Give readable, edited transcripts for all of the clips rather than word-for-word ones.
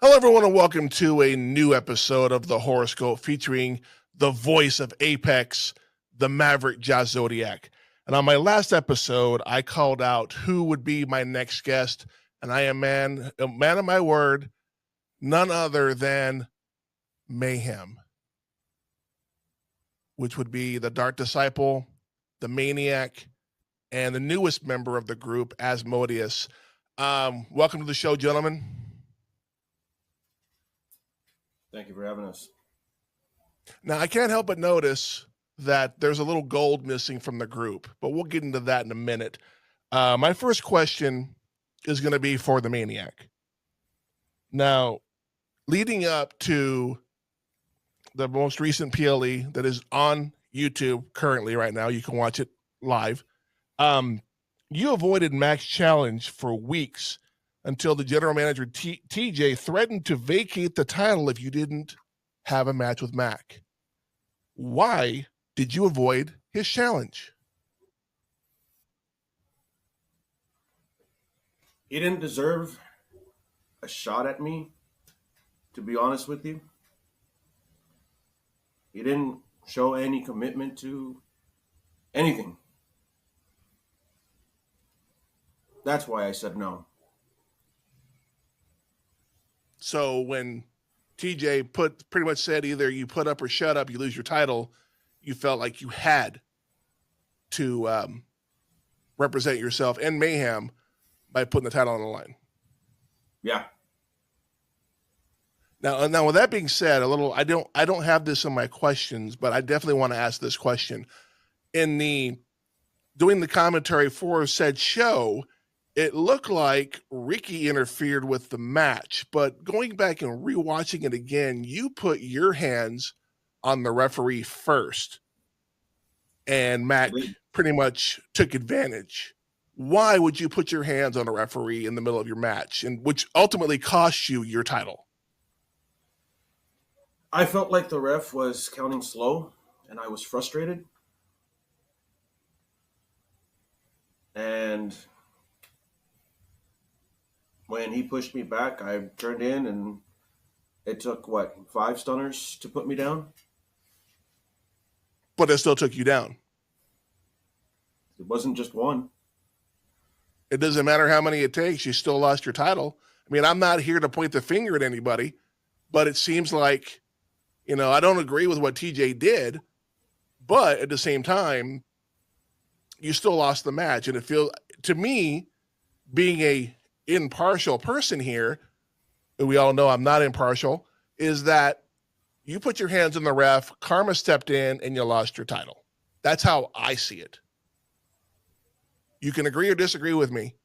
Hello, everyone, and welcome to a new episode of the Horoscope featuring the voice of Apex, the Maverick Zodiac. And on my last episode, I called out who would be my next guest, and I am a man of my word, none other than Mayhem, which would be the Dark Disciple, the Maniac, and the newest member of the group, Asmodeus. Welcome to the show, gentlemen. Thank you for having us. Now, I can't help but notice that there's a little gold missing from the group, but we'll get into that in a minute. My first question is going to be for the Maniac. Now, leading up to the most recent PLE that is on YouTube currently right now, you can watch it live. You avoided Mac's challenge for weeks until the general manager, TJ, threatened to vacate the title if you didn't have a match with Mac. Why did you avoid his challenge? He didn't deserve a shot at me, to be honest with you. He didn't show any commitment to anything. That's why I said no. So when TJ pretty much said either you put up or shut up, you lose your title, you felt like you had to represent yourself and Mayhem by putting the title on the line. Yeah. Now, with that being said, I don't have this in my questions, but I definitely want to ask this question. Doing the commentary for said show, it looked like Ricky interfered with the match, but going back and rewatching it again, you put your hands on the referee first, and Mac pretty much took advantage. Why would you put your hands on a referee in the middle of your match, and which ultimately cost you your title? I felt like the ref was counting slow, and I was frustrated. And when he pushed me back, I turned in, and it took, 5 stunners to put me down? But it still took you down. It wasn't just one. It doesn't matter how many it takes. You still lost your title. I mean, I'm not here to point the finger at anybody, but it seems like, I don't agree with what TJ did, but at the same time, you still lost the match. And it feels, to me, being a impartial person here, we all know I'm not impartial, is that you put your hands on the ref, karma stepped in, and you lost your title. That's how I see it. You can agree or disagree with me,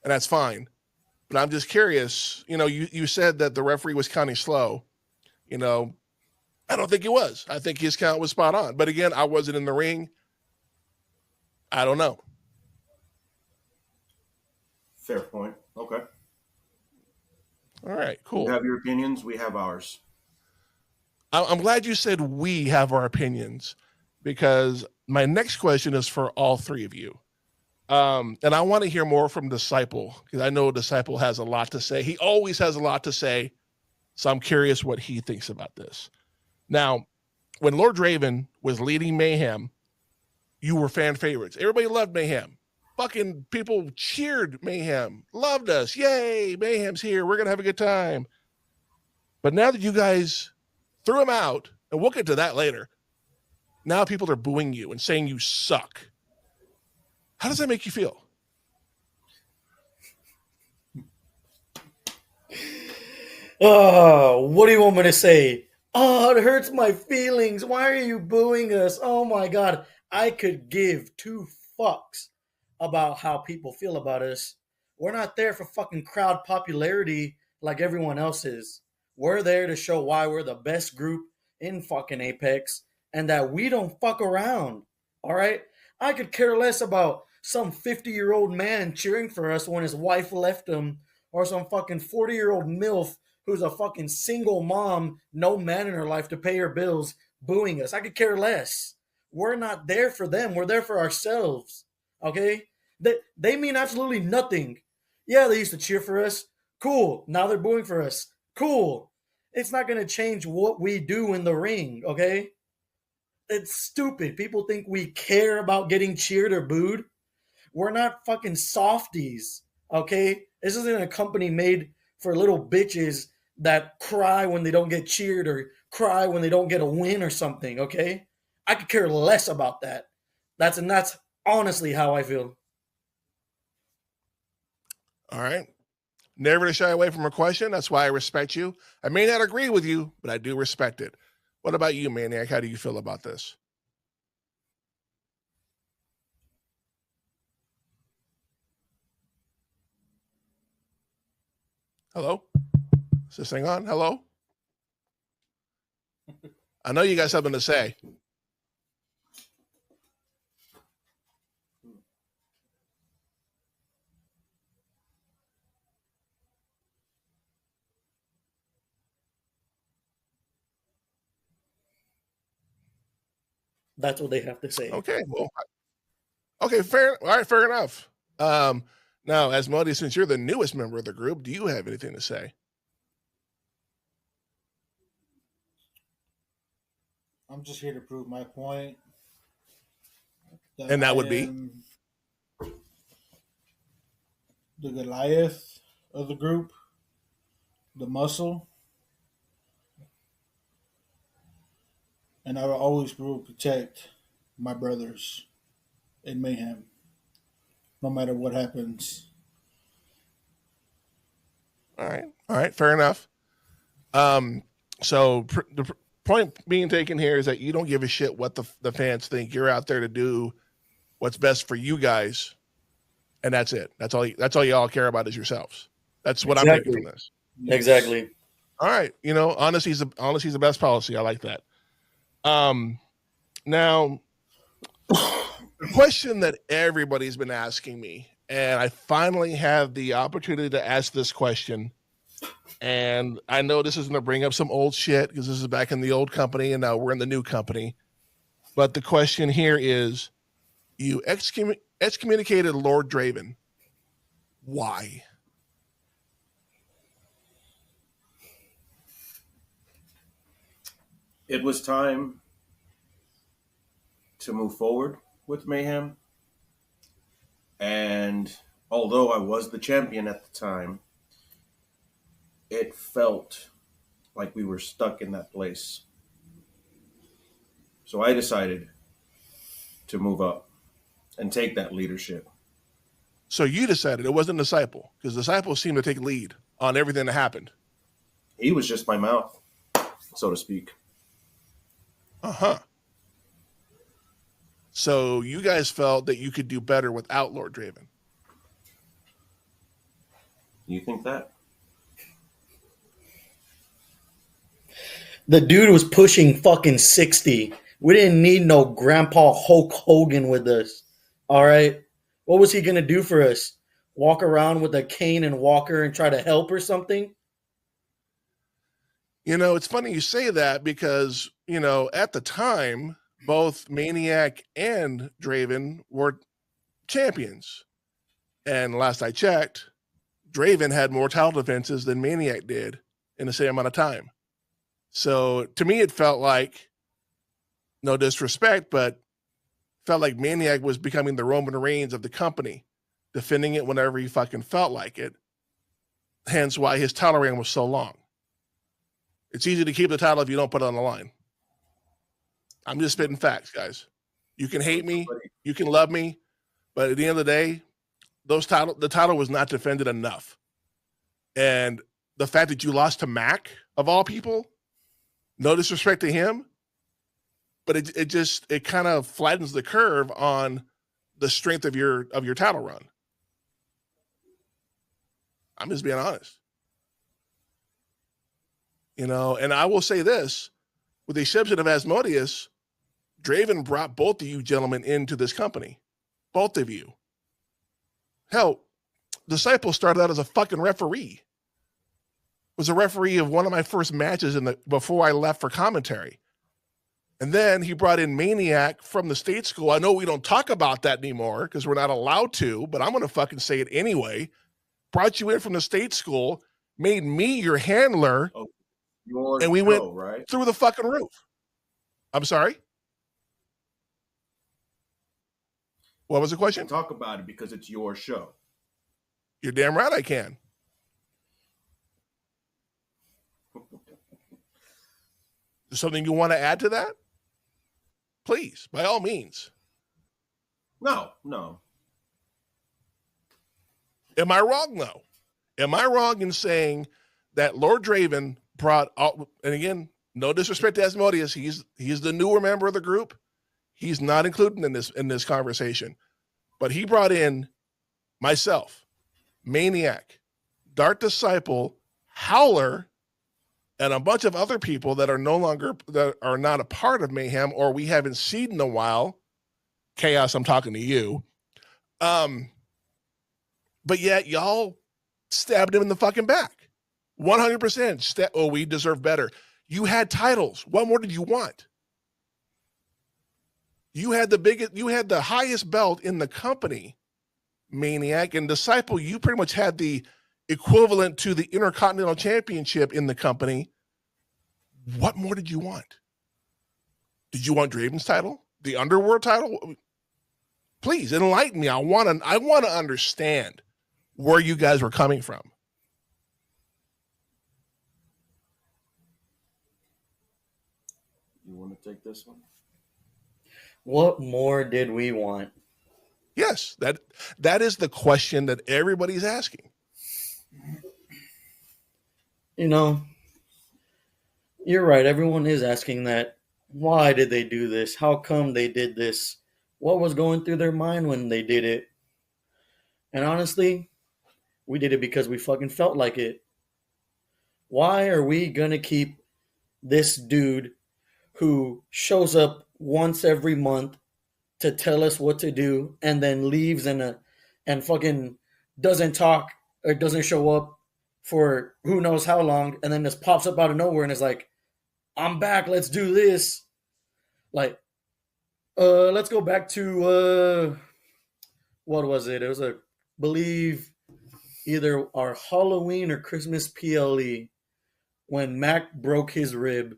and that's fine. But I'm just curious, you said that the referee was counting slow. I don't think he was. I think his count was spot on. But again, I wasn't in the ring. I don't know. Fair point. Okay. All right, cool. You have your opinions. We have ours. I'm glad you said we have our opinions, because my next question is for all three of you. And I want to hear more from Disciple, because I know Disciple has a lot to say. He always has a lot to say. So I'm curious what he thinks about this. Now, when Lord Draven was leading Mayhem, you were fan favorites. Everybody loved Mayhem. Fucking people cheered Mayhem, loved us. Yay, Mayhem's here. We're going to have a good time. But now that you guys threw him out, and we'll get to that later, now people are booing you and saying you suck. How does that make you feel? Oh, what do you want me to say? Oh, it hurts my feelings. Why are you booing us? Oh my God. I could give 2 fucks about how people feel about us. We're not there for fucking crowd popularity like everyone else is. We're there to show why we're the best group in fucking Apex and that we don't fuck around. All right? I could care less about some 50-year-old man cheering for us when his wife left him, or some fucking 40-year-old MILF who's a fucking single mom, no man in her life to pay her bills, booing us. I could care less. We're not there for them. We're there for ourselves. Okay? They mean absolutely nothing. Yeah, they used to cheer for us. Cool. Now they're booing for us. Cool. It's not going to change what we do in the ring, okay? It's stupid. People think we care about getting cheered or booed. We're not fucking softies, okay? This isn't a company made for little bitches that cry when they don't get cheered or cry when they don't get a win or something, okay? I could care less about that. That's honestly how I feel. All right. Never to shy away from a question. That's why I respect you. I may not agree with you, but I do respect it. What about you, Maniac? How do you feel about this? Hello? Is this thing on? Hello? I know you got something to say. That's what they have to say. Okay. Well, okay. Fair. All right. Fair enough. Now, Asmodeus, since you're the newest member of the group, do you have anything to say? I'm just here to prove my point. And that would be? The Goliath of the group, the muscle. And I will always protect my brothers in Mayhem, no matter what happens. All right. All right. Fair enough. So the point being taken here is that you don't give a shit what the fans think. You're out there to do what's best for you guys, and that's it. That's all you all care about is yourselves. That's what I'm taking from this. Exactly. All right. You know, honesty's the best policy. I like that. Now, the question that everybody's been asking me, and I finally have the opportunity to ask this question. And I know this is going to bring up some old shit because this is back in the old company and now we're in the new company. But the question here is, you excommunicated Lord Draven. Why? It was time to move forward with Mayhem. And although I was the champion at the time, it felt like we were stuck in that place. So I decided to move up and take that leadership. So you decided it wasn't Disciple, because Disciple seemed to take lead on everything that happened. He was just my mouth, so to speak. Uh-huh. So you guys felt that you could do better without Lord Draven. You think that? The dude was pushing fucking 60. We didn't need no Grandpa Hulk Hogan with us. All right? What was he going to do for us? Walk around with a cane and walker and try to help or something? You know, it's funny you say that because, you know, at the time, both Maniac and Draven were champions. And last I checked, Draven had more title defenses than Maniac did in the same amount of time. So to me, it felt like, no disrespect, but felt like Maniac was becoming the Roman Reigns of the company, defending it whenever he fucking felt like it. Hence why his title reign was so long. It's easy to keep the title if you don't put it on the line. I'm just spitting facts, guys. You can hate me, you can love me, but at the end of the day, the title was not defended enough. And the fact that you lost to Mac, of all people, no disrespect to him, but it kind of flattens the curve on the strength of your title run. I'm just being honest. You know, and I will say this, with the exception of Asmodeus, Draven brought both of you gentlemen into this company. Both of you. Hell, Disciple started out as a fucking referee. Was a referee of one of my first matches before I left for commentary. And then he brought in Maniac from the state school. I know we don't talk about that anymore because we're not allowed to, but I'm going to fucking say it anyway. Brought you in from the state school, made me your handler, Your and we show, went right? through the fucking roof. I'm sorry? What was the You question? can talk about it because it's your show. You're damn right I can. Is something you want to add to that? Please, by all means. No. Am I wrong, though? Am I wrong in saying that Lord Draven brought, and again, no disrespect to Asmodeus, he's the newer member of the group. He's not included in this conversation. But he brought in myself, Maniac, Dark Disciple, Howler, and a bunch of other people that are not a part of Mayhem, or we haven't seen in a while. Chaos, I'm talking to you. But yet y'all stabbed him in the fucking back. 100%. Oh, we deserve better. You had titles. What more did you want? You had the highest belt in the company, Maniac, and Disciple. You pretty much had the equivalent to the Intercontinental Championship in the company. What more did you want? Did you want Draven's title? The Underworld title? Please enlighten me. I want to understand where you guys were coming from. You want to take this one? What more did we want? Yes, that is the question that everybody's asking. You know, you're right. Everyone is asking that. Why did they do this? How come they did this? What was going through their mind when they did it? And honestly, we did it because we fucking felt like it. Why are we gonna keep this dude who shows up once every month to tell us what to do and then leaves and fucking doesn't talk or doesn't show up for who knows how long, and then just pops up out of nowhere and is like, I'm back, let's do this. Like, let's go back to what was it? It was believe either our Halloween or Christmas PLE when Mac broke his rib.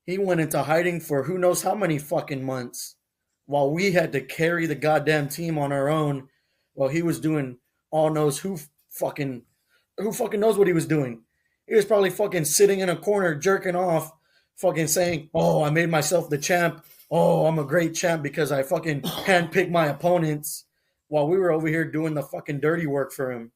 He went into hiding for who knows how many fucking months while we had to carry the goddamn team on our own while he was doing all knows who fucking knows what he was doing. He was probably fucking sitting in a corner jerking off, fucking saying, oh, I made myself the champ. Oh, I'm a great champ because I fucking handpicked my opponents while we were over here doing the fucking dirty work for him.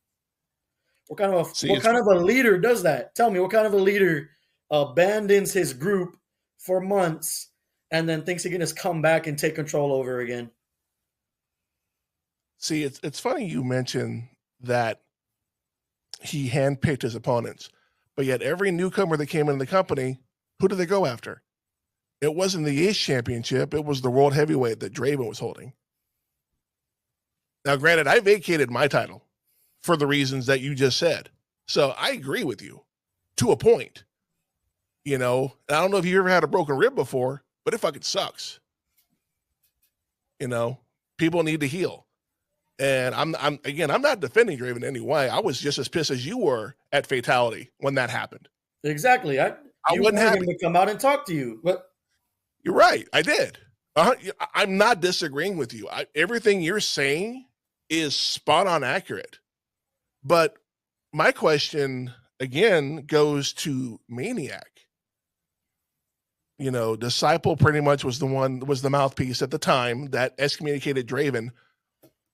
What kind of a leader does that? Tell me, what kind of a leader abandons his group for months and then thinks he can just come back and take control over again? See, it's funny you mention that he handpicked his opponents, but yet every newcomer that came into the company, who did they go after? It wasn't the Ace Championship. It was the World Heavyweight that Draven was holding. Now, granted, I vacated my title for the reasons that you just said. So I agree with you to a point. You know, I don't know if you ever had a broken rib before, but it fucking sucks. You know, people need to heal. And I'm not defending Draven in any way. I was just as pissed as you were at Fatality when that happened. Exactly. I wasn't happy to come out and talk to you, but you're right. I did. I'm not disagreeing with you. Everything you're saying is spot on accurate. But my question again goes to Maniac. You know, Disciple pretty much was the mouthpiece at the time that excommunicated Draven.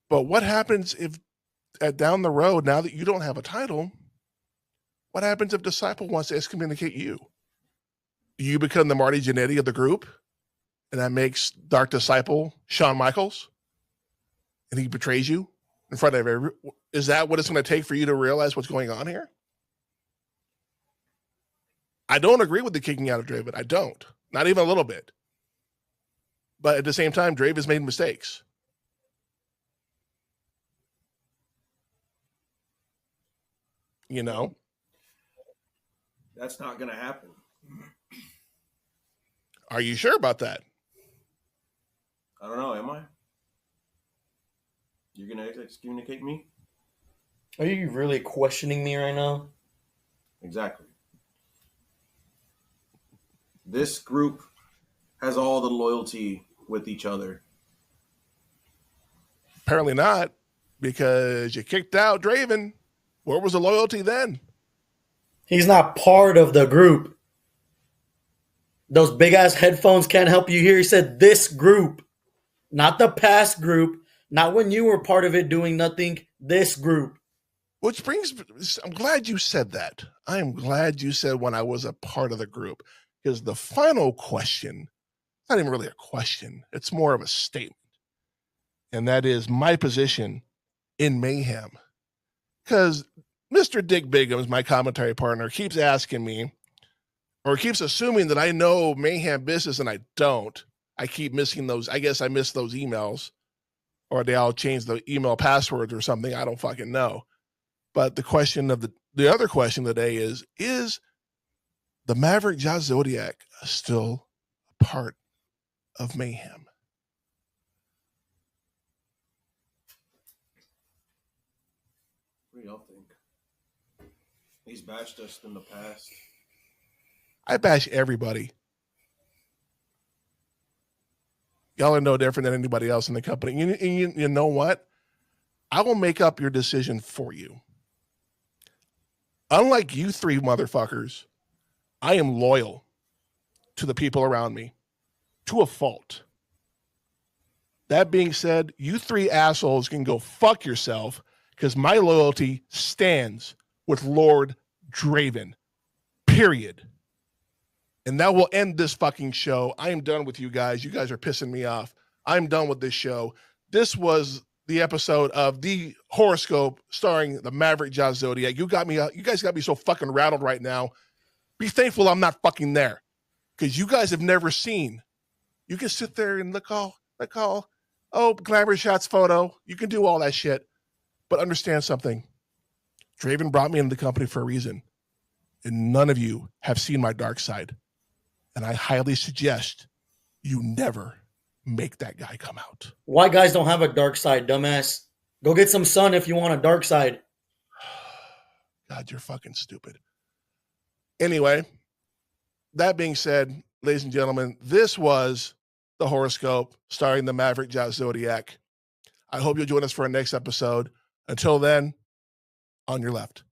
But what happens if down the road, now that you don't have a title, what happens if Disciple wants to excommunicate you? Do you become the Marty Jannetty of the group? And that makes Dark Disciple Shawn Michaels? And he betrays you in front of everyone? Is that what it's going to take for you to realize what's going on here? I don't agree with the kicking out of Draven. I don't. Not even a little bit. But at the same time, Draven has made mistakes. You know? That's not going to happen. Are you sure about that? I don't know. Am I? You're going to excommunicate me? Are you really questioning me right now? Exactly. This group has all the loyalty with each other. Apparently not, because you kicked out Draven. Where was the loyalty then? He's not part of the group. Those big ass headphones can't help you hear. He said this group, not the past group, not when you were part of it doing nothing. This group. Which brings, I'm glad you said that. I am glad you said when I was a part of the group, because the final question, it's not even really a question, it's more of a statement. And that is my position in Mayhem. Because Mr. Dick Bigums, my commentary partner, keeps asking me, or keeps assuming that I know Mayhem business, and I don't. I keep missing those. I guess I missed those emails, or they all changed the email passwords or something. I don't fucking know. But the question of the other question of the day is the Maverick Zodiac still a part of Mayhem? What do y'all think? He's bashed us in the past. I bash everybody. Y'all are no different than anybody else in the company. You know what? I will make up your decision for you. Unlike you three motherfuckers, I am loyal to the people around me, to a fault. That being said, you three assholes can go fuck yourself, because my loyalty stands with Lord Draven. Period. And that will end this fucking show. I am done with you guys. You guys are pissing me off. I'm done with this show. This was the episode of the Horoscope starring the Maverick Zodiac. You guys got me so fucking rattled right now. Be thankful I'm not fucking there, because you guys have never seen. You can sit there and look all, glamour shots photo. You can do all that shit. But understand something. Draven brought me into the company for a reason. And none of you have seen my dark side. And I highly suggest you never make that guy come out. White guys don't have a dark side, dumbass. Go get some sun if you want a dark side. God, you're fucking stupid. Anyway, that being said, ladies and gentlemen, this was the Horoscope starring the Maverick Zodiac. I hope you'll join us for our next episode. Until then, on your left.